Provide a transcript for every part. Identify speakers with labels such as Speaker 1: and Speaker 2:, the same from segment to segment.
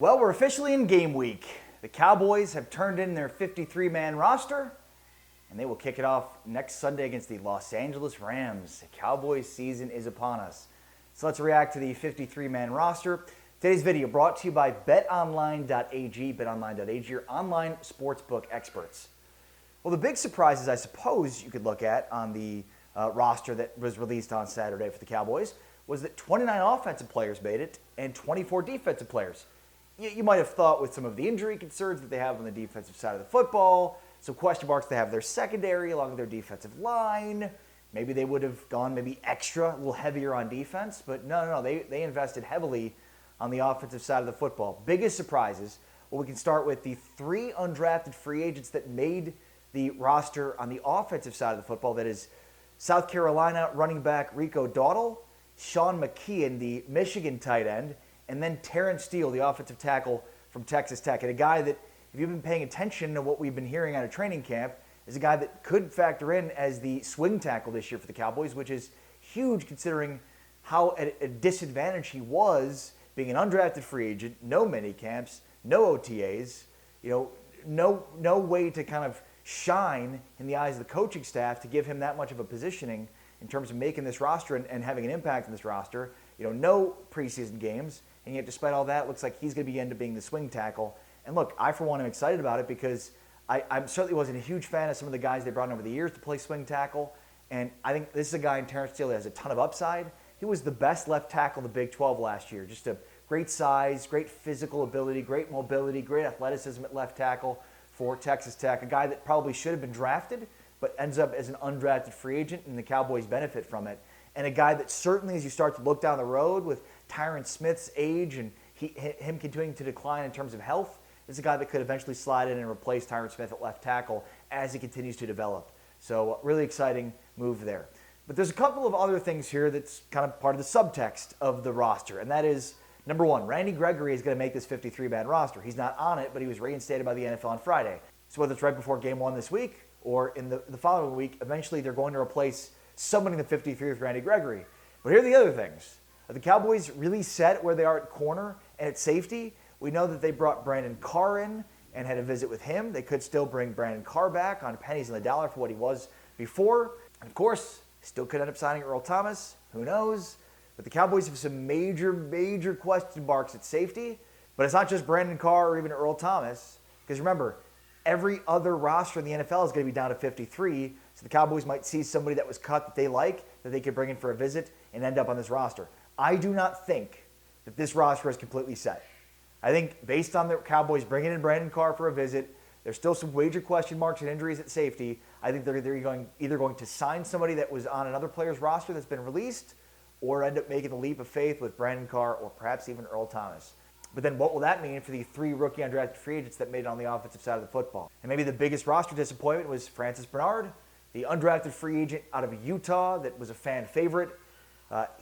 Speaker 1: Well, we're officially in game week. The Cowboys have turned in their 53-man roster, and they will kick it off next Sunday against the Los Angeles Rams. The Cowboys season is upon us. So let's react to the 53-man roster. Today's video brought to you by betonline.ag, betonline.ag, your online sportsbook experts. Well, the big surprises, I suppose, you could look at on the roster that was released on Saturday for the Cowboys was that 29 offensive players made it and 24 defensive players. You might have thought with some of the injury concerns that they have on the defensive side of the football, some question marks they have their secondary along with their defensive line. Maybe they would have gone maybe extra, a little heavier on defense, but no, they invested heavily on the offensive side of the football. Biggest surprises, well, we can start with the 3 undrafted free agents that made the roster on the offensive side of the football. That is South Carolina running back Rico Dowdle, Sean McKeon, the Michigan tight end, and then Terrence Steele, the offensive tackle from Texas Tech. And a guy that, if you've been paying attention to what we've been hearing out of training camp, is a guy that could factor in as the swing tackle this year for the Cowboys, which is huge considering how at a disadvantage he was being an undrafted free agent, no mini camps, no OTAs, no way to kind of shine in the eyes of the coaching staff to give him that much of a positioning in terms of making this roster and having an impact on this roster. No preseason games, and yet despite all that, it looks like he's going to end up being the swing tackle. And look, I for one am excited about it because I certainly wasn't a huge fan of some of the guys they brought in over the years to play swing tackle, and I think this is a guy in Terrence Steele that has a ton of upside. He was the best left tackle in the Big 12 last year. Just a great size, great physical ability, great mobility, great athleticism at left tackle for Texas Tech. A guy that probably should have been drafted, but ends up as an undrafted free agent, and the Cowboys benefit from it. And a guy that certainly, as you start to look down the road with Tyron Smith's age and him continuing to decline in terms of health, is a guy that could eventually slide in and replace Tyron Smith at left tackle as he continues to develop. So really exciting move there. But there's a couple of other things here that's kind of part of the subtext of the roster, and that is, number one, Randy Gregory is going to make this 53-man roster. He's not on it, but he was reinstated by the NFL on Friday. So whether it's right before Game 1 this week or in the following week, eventually they're going to replace somebody in the 53 with Randy Gregory. But here are the other things. Are the Cowboys really set where they are at corner and at safety? We know that they brought Brandon Carr in and had a visit with him. They could still bring Brandon Carr back on pennies on the dollar for what he was before. And of course, still could end up signing Earl Thomas. Who knows? But the Cowboys have some major question marks at safety. But it's not just Brandon Carr or even Earl Thomas. Because remember, every other roster in the NFL is going to be down to 53. So the Cowboys might see somebody that was cut that they like, that they could bring in for a visit and end up on this roster. I do not think that this roster is completely set. I think based on the Cowboys bringing in Brandon Carr for a visit, there's still some major question marks and injuries at safety. I think they're either going to sign somebody that was on another player's roster that's been released or end up making the leap of faith with Brandon Carr or perhaps even Earl Thomas. But then what will that mean for the 3 rookie undrafted free agents that made it on the offensive side of the football? And maybe the biggest roster disappointment was Francis Bernard, the undrafted free agent out of Utah that was a fan favorite.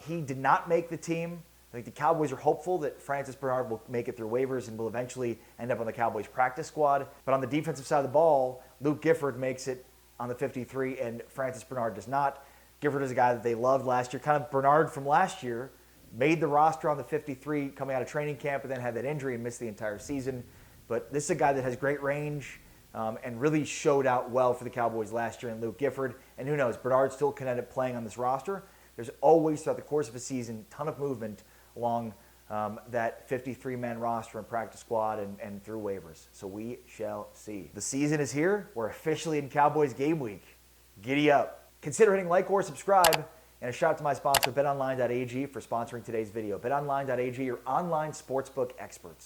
Speaker 1: He did not make the team. I think the Cowboys are hopeful that Francis Bernard will make it through waivers and will eventually end up on the Cowboys practice squad. But on the defensive side of the ball, Luke Gifford makes it on the 53 and Francis Bernard does not. Gifford is a guy that they loved last year. Kind of Bernard from last year made the roster on the 53 coming out of training camp and then had that injury and missed the entire season. But this is a guy that has great range and really showed out well for the Cowboys last year in Luke Gifford. And who knows, Bernard still can end up playing on this roster. There's always, throughout the course of a season, a ton of movement along that 53-man roster and practice squad and through waivers. So we shall see. The season is here. We're officially in Cowboys game week. Giddy up. Consider hitting like or subscribe. And a shout out to my sponsor, betonline.ag, for sponsoring today's video. betonline.ag, your online sportsbook experts.